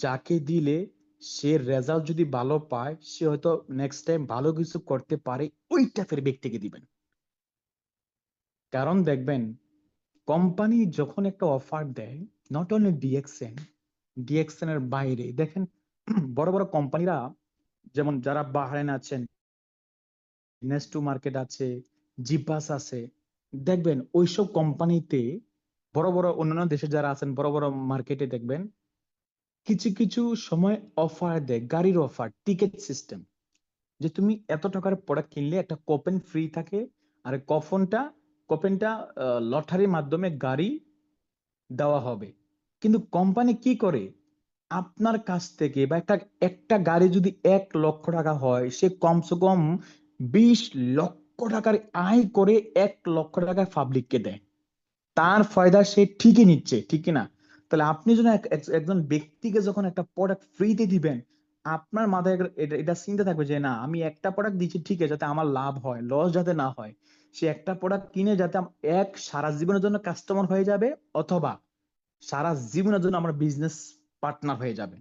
Speaker 1: যাকে দিলে সে রেজাল্ট যদি ভালো পায়, সে হয়তো নেক্সট টাইম ভালো কিছু করতে পারে, ওই টাইপের ব্যক্তিকে দিবেন। কারণ দেখবেন, কোম্পানি যখন একটা অফার দেয়, নট অনলি ডিএক্সএন, ডিএক্সএন এর বাইরে দেখেন বড় বড় কোম্পানিরা, যেমন যারা বাহরাইন আছেন, নেস্টু মার্কেট আছে, জিপাস আছে, দেখবেন ওইসব কোম্পানিতে বড় বড় অন্যান্য দেশে যারা আছেন বড় বড় মার্কেটে দেখবেন কিছু কিছু সময় অফার দেয়, গাড়ির অফার, টিকেট সিস্টেম, যে তুমি এত টাকার প্রোডাক্ট কিনলে একটা কোপেন ফ্রি থাকে। আর কোপেনটা লটারির মাধ্যমে গাড়ি দেওয়া হবে। কিন্তু কোম্পানি কি করে, আপনার কাছ থেকে বা একটা একটা গাড়ি যদি 1 লক্ষ টাকা হয়, সে কমসে কম 20 লক্ষ টাকার আয় করে 1 লক্ষ টাকা পাবলিককে দেয়, তার ফায়দা সে ঠিকই নিচ্ছে, ঠিক কিনা? তাহলে আপনি যখন একজন ব্যক্তিকে যখন একটা প্রোডাক্ট ফ্রিতে দিবেন, আপনার মাথায় এটা চিন্তা থাকবে যে না, আমি একটা প্রোডাক্ট দিচ্ছি ঠিক আছে, যাতে আমার লাভ হয়, লস যাতে না হয়। সে একটা প্রোডাক্ট কিনে যাতে সারা জীবনের জন্য কাস্টমার হয়ে যাবে, অথবা সারা জীবনের জন্য আমার বিজনেস পার্টনার হয়ে যাবে,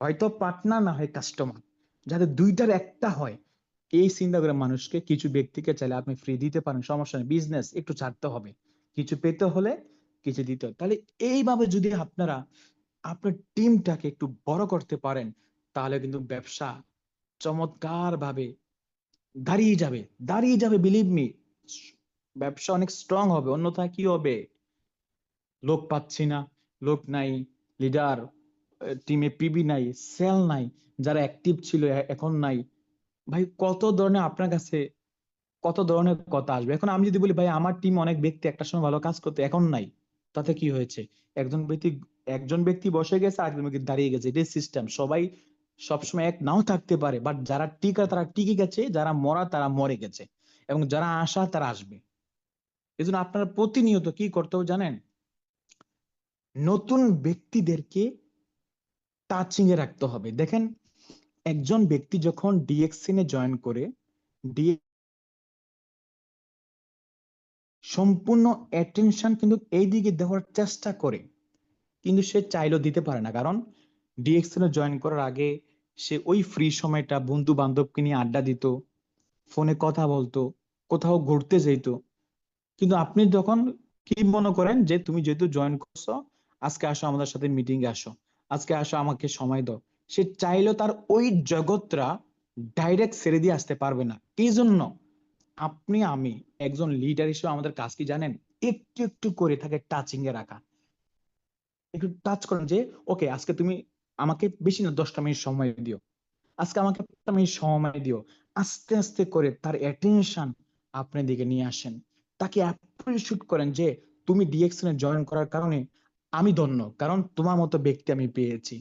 Speaker 1: হয়তো পার্টনার না হয় কাস্টমার, যাতে দুইটার একটা হয়। এই চিন্তা করে মানুষকে, কিছু ব্যক্তিকে চাইলে আপনি ফ্রি দিতে পারেন, সমস্যা নেই, বিজনেস একটু ছাড়তে হবে, কিছু পেতে হলে কিছু দিতে হবে। তাহলে এইভাবে যদি আপনারা আপনার টিমটাকে একটু বড় করতে পারেন, তাহলে কিন্তু ব্যবসা চমৎকার ভাবে দাঁড়িয়ে যাবে, দাঁড়িয়ে যাবে, বিলিভ মি। ব্যবসা অনেক স্ট্রং হবে, অন্যথায় কি হবে? লোক পাচ্ছি না, লোক নাই, লিডার, টিমে পিবি নাই, সেল নাই, যারা অ্যাক্টিভ ছিল এখন নাই। ভাই কত ধরনের আপনার কাছে কত ধরনের কথা আসবে। এখন আমি যদি বলি ভাই আমার টিম অনেক ব্যক্তি একটা সময় ভালো কাজ করতে এখন নাই, তাতে কি হয়েছে? একজন ব্যক্তি একজন ব্যক্তি বসে গেছে, আরেকজন ব্যক্তি দাঁড়িয়ে গেছে, এটাই সিস্টেম। সবাই সবসময় এক নাও থাকতে পারে, বাট যারা টিকা তারা টিকে গেছে, যারা মরা তারা মরে গেছে, এবং যারা আসা তারা আসবে। এই জন্য আপনারা প্রতিনিয়ত কি করতে হবে জানেন? নতুন ব্যক্তিদেরকে টাচিং এ রাখতে হবে। দেখেন, একজন ব্যক্তি যখন ডিএক্সএন এ জয়েন করে, সম্পূর্ণ অ্যাটেনশন কিন্তু এই দিকে দেওয়ার চেষ্টা করে, কিন্তু সে চাইলেও দিতে পারে না। কারণ ডিএক্সএন এ জয়েন করার আগে সে ওই ফ্রি সময়টা বন্ধু বান্ধবকে নিয়ে আড্ডা দিত, ফোনে কথা বলতো, কোথাও ঘুরতে যেত। কিন্তু আপনি যখন কি মনে করেন যে তুমি যেহেতু জয়েন করছো, আজকে আসো আমাদের সাথে মিটিং এ আসো, আজকে আসো আমাকে সময় দাও, সে চাইলেও তার ওই জগৎটা ডাইরেক্ট ছেড়ে দিয়ে আসতে পারবে না। এই জন্য আপনি আমি একজন লিডার হিসেবে আমাদের কাজ কি জানেন? একটু একটু করে তাকে টাচিং এ রাখা। একটু টাচ করেন যে ওকে আজকে তুমি আমাকে বেশি না 10টা মিনিট সময় দিও, আজকে আমাকে 5টা মিনিট সময় দিও। আস্তে আস্তে করে তার অ্যাটেনশন আপনার দিকে নিয়ে আসেন, তাকে অ্যাপ্রিশিয়েট করেন যে তুমি ডিএক্সএন এ জয়েন করার কারণে আমি ধন্য, কারণ তোমার মতো ব্যক্তি আমি পেয়েছি।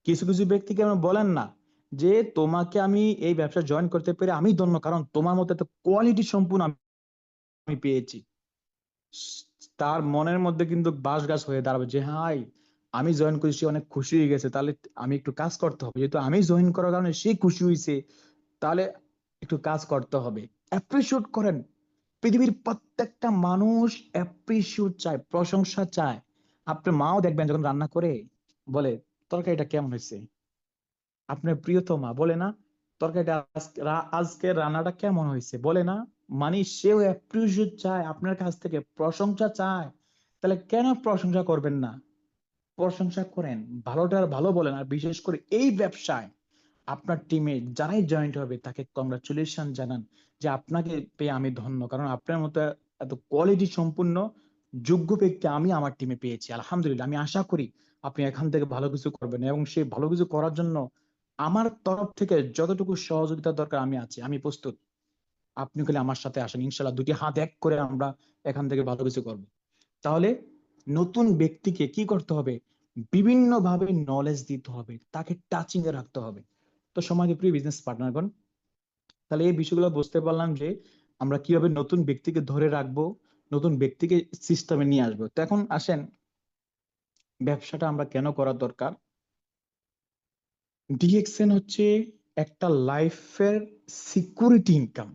Speaker 1: কিছু কিছু ব্যক্তিকে আমরা বলেন না যে তোমাকে আমি এই ব্যবসা জয়েন করতে পেরে আমি ধন্য, কারণ তোমার মতো এত কোয়ালিটি সম্পূর্ণ আমি পেয়েছি। তার মনের মধ্যে কিন্তু বাস গাছ হয়ে দাঁড়াবে যে হাই, আমি জয়েন করেছি, অনেক খুশি হয়ে গেছে, তাহলে আমি একটু কাজ করতে হবে, যেহেতু আমি জয়েন করার কারণে সে খুশি হয়েছে, তাহলে একটু কাজ করতে হবে। অ্যাপ্রিসিয়েট করেন। পৃথিবীর প্রত্যেকটা মানুষ অ্যাপ্রিসিয়েট চায়, প্রশংসা চায়। আপনার মাও দেখবেন যখন রান্না করে বলে তরকারিটা কেমন হয়েছে, আপনার প্রিয়তমা বলে না তরকারিটা আজকে রান্নাটা কেমন হয়েছে, বলে না? মানে সেও অ্যাপ্রিসিয়েট চায়, আপনার কাছ থেকে প্রশংসা চায়। তাহলে কেন প্রশংসা করবেন না? প্রশংসা করেন, ভালোটার ভালো বলেন। আর বিশেষ করে এই ব্যবসায় আপনার টিমে যারাই জয়েন্ট হবে তাকে কংগ্রাচুলেশন জানান যে আপনাকে পেয়ে আমি ধন্য, কারণ আপনার মতো এত কোয়ালিটি সম্পূর্ণ যোগ্য ব্যক্তি আমি আমার টিমে পেয়েছি। আলহামদুলিল্লাহ, আমি আশা করি আপনি এখান থেকে ভালো কিছু করবেন, এবং সেই ভালো কিছু করার জন্য আমার তরফ থেকে যতটুকু সহযোগিতা দরকার আমি আছি, আমি প্রস্তুত। আপনি খালি আমার সাথে আসেন, ইনশাল্লাহ দুটি হাত এক করে আমরা এখান থেকে ভালো কিছু করবো। তাহলে নতুন ব্যক্তিকে কি করতে হবে? বিভিন্ন ভাবে নলেজ দিতে হবে, তাকে টাচিং এ রাখতে হবে। তো সমাজপ্রিয় বিজনেস পার্টনারগণ, তাহলে এই বিষয়গুলো বুঝতে পারলাম যে আমরা কিভাবে নতুন ব্যক্তিকে ধরে রাখবো, নতুন ব্যক্তিকে সিস্টেমে নিয়ে আসবো। তো এখন আসেন, ব্যবসাটা আমরা কেন করা দরকার? ডিএক্সএন হচ্ছে একটা লাইফের সিকিউরিটি ইনকাম।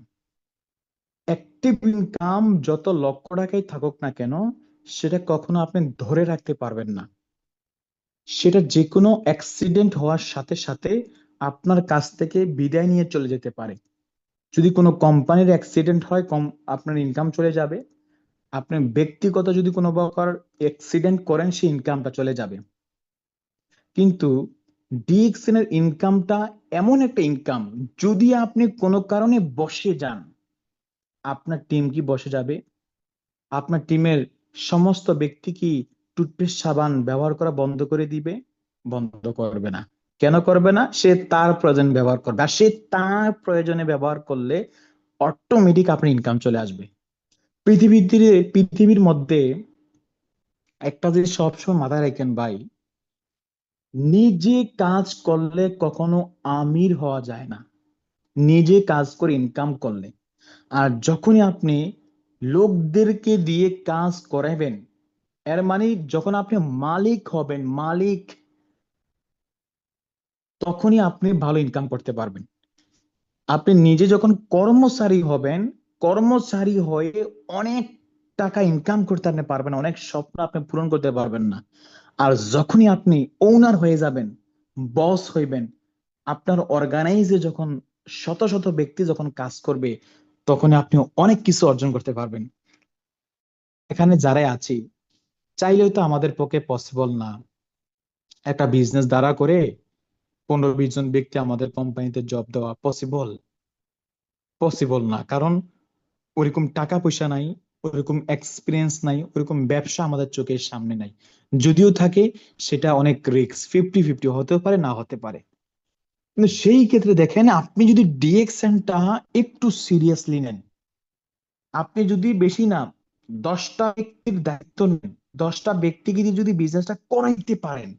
Speaker 1: অ্যাক্টিভ ইনকাম যত লক্ষ টাকাই থাকুক না কেন, সেটা কখনো আপনি ধরে রাখতে পারবেন না। সেটা যে কোনো অ্যাক্সিডেন্ট হওয়ার সাথে সাথে আপনার কাছ থেকে বিদায় নিয়ে চলে যেতে পারে। যদি কোনো কোম্পানির অ্যাক্সিডেন্ট হয়, কম আপনার ইনকাম চলে যাবে। আপনি ব্যক্তিগত যদি কোনো প্রকার অ্যাক্সিডেন্ট করেন, সেই ইনকামটা চলে যাবে। কিন্তু ডিএক্সএন এর ইনকামটা এমন একটা ইনকাম, যদি আপনি কোনো কারণে বসে যান, আপনার টিম কি বসে যাবে? আপনার টিমের সমস্ত ব্যক্তি কি টুথপেস্ট সাবান ব্যবহার করা বন্ধ করে দিবে? বন্ধ করবে না। কেন করবে না? সে তার প্রয়োজন ব্যবহার করবে, আর সে তার প্রয়োজনে ব্যবহার করলে অটোমেটিক আপনার ইনকাম চলে আসবে। পৃথিবীতে পৃথিবীর মধ্যে একটা জিনিস সবসময় মাথায় রাখেন ভাই, নিজে কাজ করলে কখনো আমির হওয়া যায় না, নিজে কাজ করে ইনকাম করলে। আর যখনই আপনি লোকদেরকে দিয়ে কাজ করাবেন, এর মানে যখন আপনি মালিক হবেন, মালিক, তখনই আপনি ভালো ইনকাম করতে পারবেন। আপনি নিজে যখন কর্মচারী হবেন, কর্মচারী হয়ে অনেক টাকা ইনকাম করতে আপনি পারবেন না, অনেক স্বপ্ন আপনি পূরণ করতে পারবেন না। আর যখনই আপনি ওনার হয়ে যাবেন, বস হইবেন, আপনার অর্গানাইজে যখন শত শত ব্যক্তি যখন কাজ করবে, তখন আপনি অনেক কিছু অর্জন করতে পারবেন। এখানে যারাই আছি, চাইলেও তো আমাদের পক্ষে পসিবল না একটা বিজনেস দাঁড়া করে 15-20 জন ব্যক্তি আমাদের কোম্পানিতে জব দেওয়া। পসিবল পসিবল না, কারণ ওরকম টাকা পয়সা নাই, ওরকম এক্সপিরিয়েন্স নাই, ওরকম ব্যবসা আমাদের চোখের সামনে নাই। যদিও থাকে, সেটা অনেক রিস্ক, 50-50 হতেও পারে, না হতে পারে। কিন্তু সেই ক্ষেত্রে দেখেন, আপনি যদি ডিএক্সএনটা একটু সিরিয়াসলি নেন, আপনি যদি বেশি না 10টা ব্যক্তির দায়িত্ব নেন, 10টা ব্যক্তিকে দিয়ে যদি বিজনেসটা করাইতে পারেন,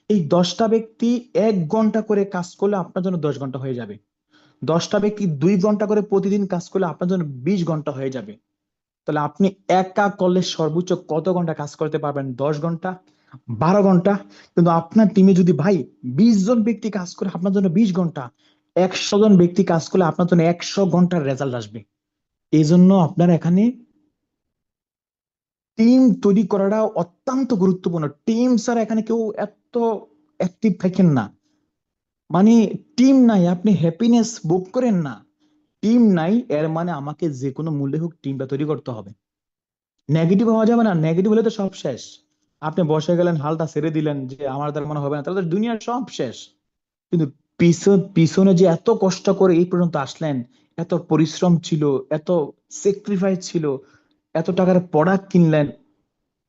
Speaker 1: এই 10টা ব্যক্তি 1 ঘন্টা করে কাজ করলে আপনার জন্য 10 ঘন্টা হয়ে যাবে। 10টা ব্যক্তি 2 ঘন্টা করে প্রতিদিন কাজ করলে আপনার জন্য 20 ঘন্টা হয়ে যাবে। তাহলে আপনি একা করলে সর্বোচ্চ কত ঘন্টা কাজ করতে পারবেন? 10 ঘন্টা, 12 ঘন্টা। কিন্তু আপনার টিমে যদি ভাই 20 জন ব্যক্তি কাজ করে আপনার জন্য 20 ঘন্টা, 100 জন ব্যক্তি কাজ করলে আপনার জন্য 100 ঘন্টার রেজাল্ট আসবে। এই জন্য আপনার এখানে টিম তৈরি করাটা অত্যন্ত গুরুত্বপূর্ণ। টিম ছাড়া এখানে কেউ এত অ্যাক্টিভ থাকেন না। মানে টিম নাই, আপনি হ্যাপিনেস বুক করেন না। টিম নাই এর মানে আমাকে যে কোনো মূল্যে হোক টিমটা তৈরি করতে হবে। নেগেটিভ হওয়া যাবে না, নেগেটিভ হলে তো সব শেষ। আপনি বসে গেলেন, হালটা ছেড়ে দিলেন যে আমার দ্বারা মনে হবে না, তাহলে তো দুনিয়ার সব শেষ। কিন্তু পিছনে যে এত কষ্ট করে এই পর্যন্ত আসলেন, এত পরিশ্রম ছিল, এত স্যাক্রিফাইস ছিল, এত টাকার প্রোডাক্ট কিনলেন,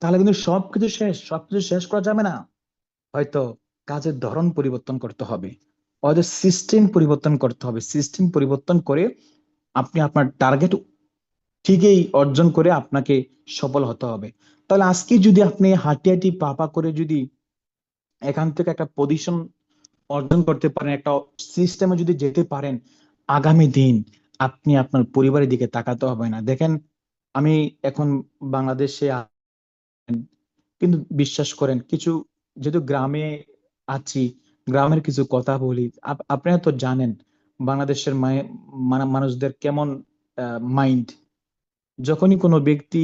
Speaker 1: তাহলে কিন্তু সবকিছু শেষ, সবকিছু শেষ করা যাবে না। হয়তো কাজের ধরন পরিবর্তন করতে হবে, হয়তো সিস্টেম পরিবর্তন করতে হবে। সিস্টেম পরিবর্তন করে আপনি আপনার টার্গেট ঠিকই অর্জন করে আপনাকে সফল হতে হবে। তাহলে আজকে যদি আপনি হাঁটি হাঁটি পা পা করে যদি এখান থেকে একটা পজিশন অর্জন করতে পারেন, একটা সিস্টেমে যদি যেতে পারেন, আগামী দিন আপনি আপনার পরিবারের দিকে তাকাতে হবে না। দেখেন, আমি এখন বাংলাদেশে কিন্তু বিশ্বাস করেন, কিছু যেহেতু গ্রামে আছি, গ্রামের কিছু কথা বলি। আপনারা তো জানেন বাংলাদেশের মানুষদের কেমন মাইন্ড। যখনই কোনো ব্যক্তি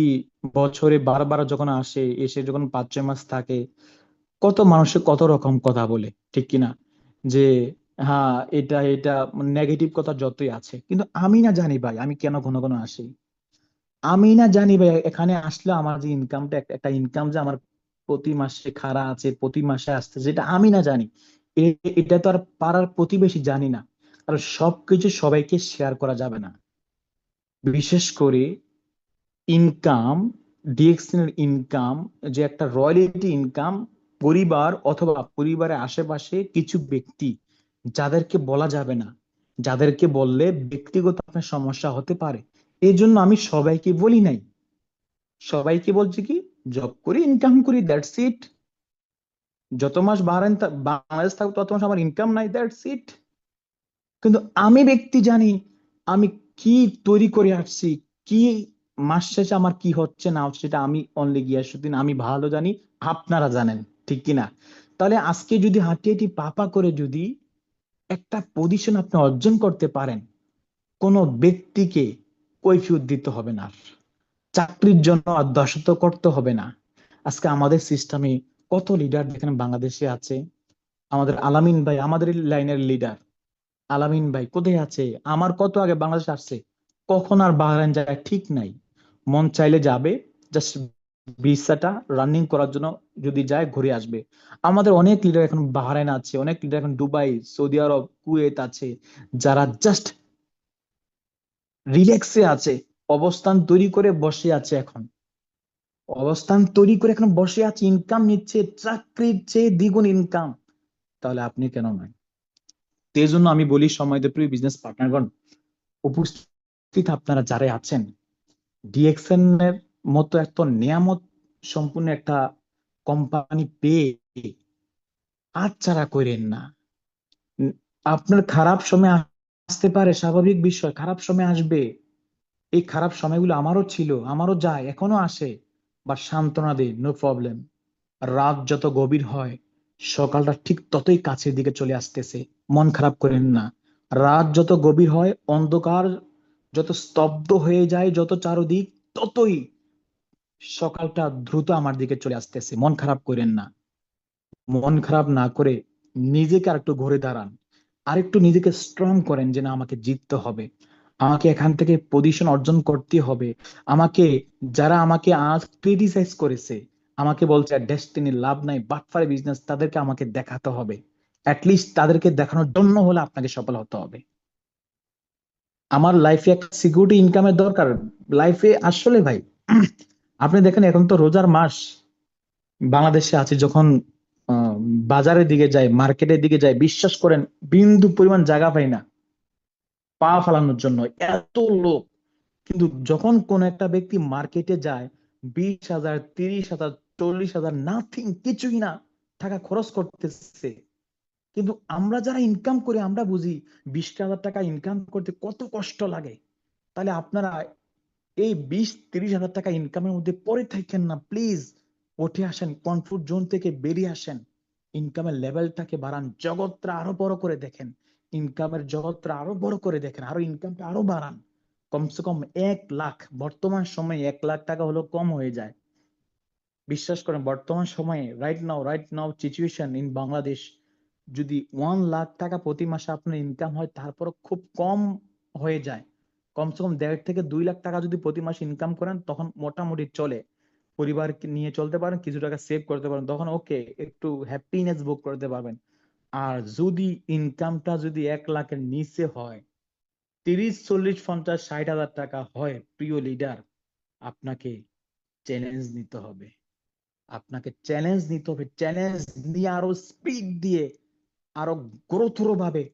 Speaker 1: বছরে বারবার যখন আসে, এসে যখন 5-6 মাস থাকে, কত মানুষে কত রকম কথা বলে, ঠিক কিনা? যে হ্যাঁ, এটা এটা নেগেটিভ কথা যতই আছে, কিন্তু আমি না জানি ভাই আমি কেন ঘন ঘন আসি। আমি না জানি ভাই এখানে আসলে আমার যে ইনকামটা, একটা ইনকাম যে আমার প্রতি মাসে খাড়া আছে, প্রতি মাসে আসছে, যেটা আমি না জানি। এটা তো আর পাড়ার প্রতিবেশী জানি না। আর সবকিছু সবাইকে শেয়ার করা যাবে না। বিশেষ করে ইনকাম, ডিএক্সএন এর ইনকাম, যে একটা রয়্যালিটি ইনকাম, পরিবার অথবা পরিবারের আশেপাশে কিছু ব্যক্তি যাদেরকে বলা যাবে না, যাদেরকে বললে ব্যক্তিগত আপনার সমস্যা হতে পারে, এই জন্য আমি সবাইকে বলি নাই। সবাইকে বলছি কি, জব করি, ইনকাম করি, দ্যাটস ইট। যত মাস বাংলাদেশ থাকবো তত মাস আমার ইনকাম নাই, দ্যাটস ইট। কিন্তু আমি ব্যক্তি জানি আমি কি তৈরি করে আসছি, কি মাস শেষে আমার কি হচ্ছে না হচ্ছে, সেটা আমি অনলি গিয়াসুদ্দিন আমি ভালো জানি, আপনারা জানেন, ঠিক কিনা? তাহলে আজকে যদি হাঁটি হাঁটি পাপা করে যদি একটা পজিশন আপনি অর্জন করতে পারেন, কোনো ব্যক্তিকে কৈফিয়ত দিতে হবে না আর। চাকরির জন্য আর দাসত্ব করতে হবে না। আজকে আমাদের সিস্টেমে কত লিডার দেখেন বাংলাদেশে আছে। আমাদের আলামিন ভাই আমাদের লাইনের লিডার। আলামিন ভাই কোথায় আছে? আমার কত আগে বাংলাদেশ আসছে, কখন আর বাহরাইন যায় ঠিক নাই। মন চাইলে যাবে, জাস্ট ভিসাটা রানিং করার জন্য যদি যায় ঘুরে আসবে। আমাদের অনেক লিডার এখন বাহরাইন আছে, অনেক লিডার এখন দুবাই, সৌদি আরব, কুয়েত আছে, যারা জাস্ট রিল্যাক্সে আছে, অবস্থান তৈরি করে বসে আছে এখন। অবস্থান তৈরি করে এখন বসে আছে, ইনকাম নিচ্ছে চাকরির চেয়ে দ্বিগুণ ইনকাম। তাহলে আপনি কেন নয়? তো এই জন্য আমি বলি, সময়দের প্রিয় বিজনেস পার্টনারগণ, উপস্থিত আপনারা যারা আছেন, ডিএক্সএন এর মতো এত নিয়ামত সম্পূর্ণ একটা কোম্পানি পেয়ে হাতছাড়া করেন না। উম, আপনার খারাপ সময় আসতে পারে, স্বাভাবিক বিষয়, খারাপ সময় আসবে। এই খারাপ সময়গুলো আমারও ছিল, আমারও যায়, এখনো আসে। বা সান্ত্বনা দেই, নো প্রবলেম। রাত যত গভীর হয়, সকালটা ঠিক ততই কাছের দিকে চলে আসতেছে। মন খারাপ করেন না। রাত যত গভীর হয়, অন্ধকার যত স্তব্ধ হয়ে যায়, যত চারদিক, ততই সকালটা দ্রুত আমার দিকে চলে আসতেছে। মন খারাপ করেন না। মন খারাপ না করে নিজেকে আরেকটু ঘুরে দাঁড়ান, আরেকটু নিজেকে স্ট্রং করেন যে না আমাকে জিততে হবে, আমাকে এখান থেকে পজিশন অর্জন করতে হবে। আমাকে, যারা আমাকে আজ ক্রিটিসাইজ করেছে, আমাকে বলছে ডেস্টিনি লাভ নাই, বাটফারি বিজনেস, তাদেরকে আমাকে দেখাতে হবে। অ্যাটলিস্ট তাদেরকে দেখানোর জন্য হলে আপনাকে সফল হতে হবে। আমার লাইফে একটা সিকিউরিটি ইনকামের দরকার লাইফে আসলে ভাই। আপনি দেখেন এখন তো রোজার মাস, বাংলাদেশে আছি যখন, আহ, বাজারের দিকে যাই, মার্কেটের দিকে যাই, বিশ্বাস করেন বিন্দু পরিমাণ জায়গা পাই না পা ফালানোর জন্য, এত লোক। কিন্তু যখন কোন একটা ব্যক্তি মার্কেটে যায়, 20,000, 30,000, 40,000, নাথিং, কিছুই না, টাকা খরচ করতেছে। কিন্তু আমরা যারা ইনকাম করি আমরা বুঝি 20,000 টাকা ইনকাম করতে কত কষ্ট লাগে। তাহলে আপনারা এই 20-30 হাজার টাকা ইনকামের মধ্যে পড়ে থাকেন না, প্লিজ উঠে আসেন, কমফোর্ট জোন থেকে বেরিয়ে আসেন, ইনকামের লেভেলটাকে বাড়ান, জগৎটা আরো বড় করে দেখেন, ইনকামের জগৎটা আরো বড় করে দেখেন, আরো ইনকামটা আরো বাড়ান। কমসে কম 1 লাখ, বর্তমান সময়ে 1 লাখ টাকা হলো কম হয়ে যায়। বিশ্বাস করেন বর্তমান সময়ে right now situation in Bangladesh, যদি 1 লাখ টাকা প্রতি মাসে আপনার ইনকাম হয় তারপর খুব কম হয়ে যায়। কমসে কম 1.5 থেকে 2 লাখ টাকা যদি প্রতি মাসে ইনকাম করেন তখন মোটামুটি চলে, পরিবার নিয়ে চলতে পারেন, কিছু টাকা সেভ করতে পারেন, তখন ওকে একটু হ্যাপিনেস ভোগ করতে পারবেন। আর যদি ইনকামটা যদি 1 লাখের নিচে হয়, 30, 40, 50, 60 হাজার টাকা হয়, প্রিয় লিডার, আপনাকে চ্যালেঞ্জ নিতে হবে, আপনাকে চ্যালেঞ্জ নিতে হবে, চ্যালেঞ্জ নিয়ে আরো স্পিড দিয়ে, আরো গ্রোথর ভাবে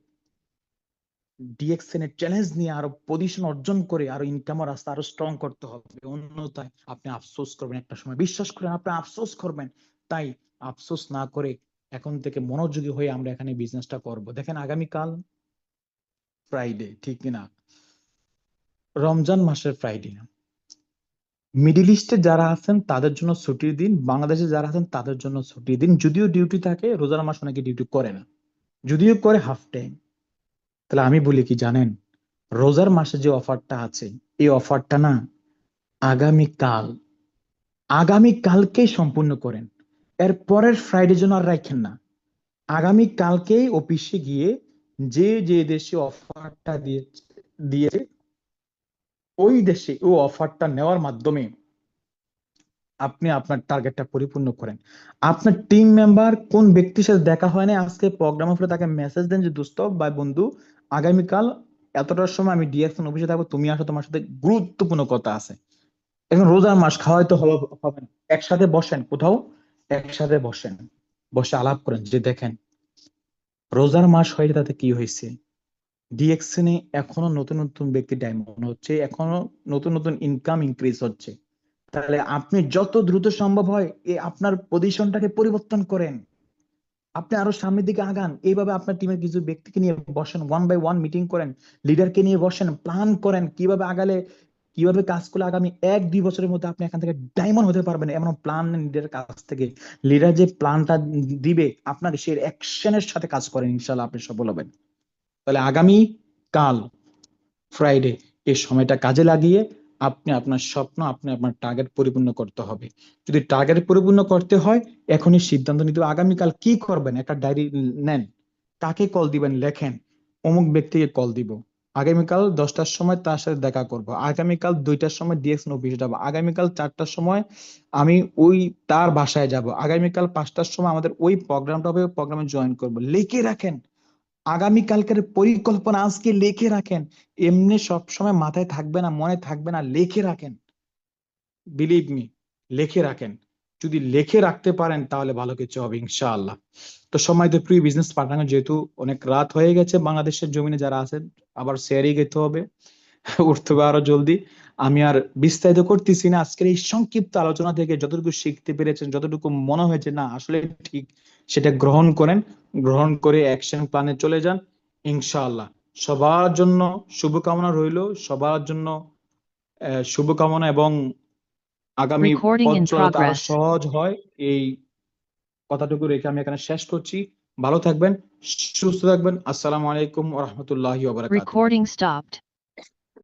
Speaker 1: ডিএক্সএন এর চ্যালেঞ্জ নিয়ে আরো পজিশন অর্জন করে আরো ইনকামের রাস্তা আরো স্ট্রং করতে হবে। অন্যথায় আপনি আফসোস করবেন, একটা সময় বিশ্বাস করেন আপনি আফসোস করবেন। তাই আফসোস না করে এখন থেকে মনোযোগী হয়ে আমরা এখানে বিজনেসটা করব। দেখেন আগামীকাল ফ্রাইডে, ঠিক কিনা? রমজান মাসের ফ্রাইডে। মিডিল ইস্টে যারা আছেন তাদের জন্য ছুটির দিন, বাংলাদেশে যারা আছেন তাদের জন্য ছুটির দিন, যদিও ডিউটি থাকে, রোজার মাস অনেকে ডিউটি করে না, যদিও করে হাফ টাইম। তাহলে আমি বলি কি জানেন, রোজার মাসে যে অফারটা আছে, এই অফারটা না আগামীকাল, আগামীকালকেই সম্পূর্ণ করেন, এর পরের ফ্রাইডে জন্য আর রাখেন না। আগামীকালকেই অফিসে গিয়ে যে যে দেশে অফারটা দিয়েছে ওই দেশে ও অফারটা নেওয়ার মাধ্যমে আপনি আপনার টার্গেটটা পরিপূর্ণ করেন। আপনার টিম মেম্বার কোন ব্যক্তির সাথে দেখা হয় না আজকে প্রোগ্রামের পরে, তাকে মেসেজ দেন যে দোস্ত বা বন্ধু, আগামীকাল এতটার সময় আমি ডিএক্সএন অফিসে থাকবো, তুমি আসো, তোমার সাথে গুরুত্বপূর্ণ কথা আছে। এখন রোজার মাস খাওয়াই তো হবে না, একসাথে বসেন কোথাও, একসাথে বসেন, বসে আলাপ করেন যে দেখেন রোজার মাস হয়েছে তাতে কি হয়েছে, ডিএক্সএন এ এখনো নতুন নতুন ব্যক্তি ডায়মন্ড হচ্ছে, এখনো নতুন নতুন ইনকাম ইনক্রিজ হচ্ছে। তাহলে আপনি যত দ্রুত সম্ভব হয় আপনার পজিশনটাকে পরিবর্তন করেন, আপনি আরো সামনের দিকে আগান। এইভাবে আপনার টিমের কিছু ব্যক্তিকে নিয়ে বসেন, 1 by 1 মিটিং করেন, লিডারকে নিয়ে বসেন, প্ল্যান করেন কিভাবে আগালে, কিভাবে কাজ করলে আগামী 1-2 বছরের মধ্যে আপনি এখান থেকে ডায়মন্ড হতে পারবেন, এমন প্ল্যান নেন লিডারের কাছ থেকে। লিডার যে প্ল্যানটা দিবে আপনাকে সেই অ্যাকশনের সাথে কাজ করেন, ইনশাল্লাহ আপনি সফল হবেন। তাহলে আগামী কাল ফ্রাইডে এই সময়টা কাজে লাগিয়ে আপনি আপনার স্বপ্ন, আপনি আপনার টার্গেট পরিপূর্ণ করতে হবে। যদি টার্গেট পরিপূর্ণ করতে হয় এখনই সিদ্ধান্ত নিতে হবে আগামীকাল কি করবেন, একটা ডায়েরি নেন, কাকে কল দিবেন লেখেন, অমুক ব্যক্তিকে কল দিব, আগামীকাল 10টার সময় তার সাথে দেখা করব, আগামীকাল 2টার সময় ডিএক্সএন অফিসে যাবো, আগামীকাল 4টার সময় আমি ওই তার বাসায় যাব, আগামীকাল 5টার সময় আমাদের ওই প্রোগ্রামটা হবে, প্রোগ্রামে জয়েন করব। লিখে রাখেন, আগামীকালকের পরিকল্পনা আজকে লিখে রাখেন। এমনি সব সময় মাথায় থাকবে না, মনে থাকবে না, লিখে রাখেন, বিলিভ মি, লিখে রাখেন। যদি লিখে রাখতে পারেন তাহলে ভালো কিছু হবে ইনশাআল্লাহ। তো সময়তো প্রিয় বিজনেস পার্টনার, যেহেতু অনেক রাত হয়ে গেছে, বাংলাদেশের জমিনে যারা আছেন আবার শেয়ারে যেতে হবে, উঠতে হবে আরো জলদি। আমি আর বিস্তারিত করতেছি না, আজকের এই সংক্ষিপ্ত আলোচনা থেকে যতটুকু শিখতে পেরেছেন, যতটুকু মনে হয়েছে না আসলে ঠিক, সেটা গ্রহণ করেন, গ্রহণ করে অ্যাকশন প্ল্যানে চলে যান ইনশাআল্লাহ। সবার জন্য শুভকামনা রইল, সবার জন্য শুভকামনা, এবং আগামী
Speaker 2: Recording
Speaker 1: পথ
Speaker 2: in
Speaker 1: চলাতে আরো
Speaker 2: progress.
Speaker 1: সহজ হয়, এই কথাটুকু রেখে আমি এখানে শেষ করছি। ভালো থাকবেন, সুস্থ থাকবেন। আসসালামু আলাইকুম ওয়া রাহমাতুল্লাহি ওয়া বারাকাতুহু।
Speaker 2: Recording stopped.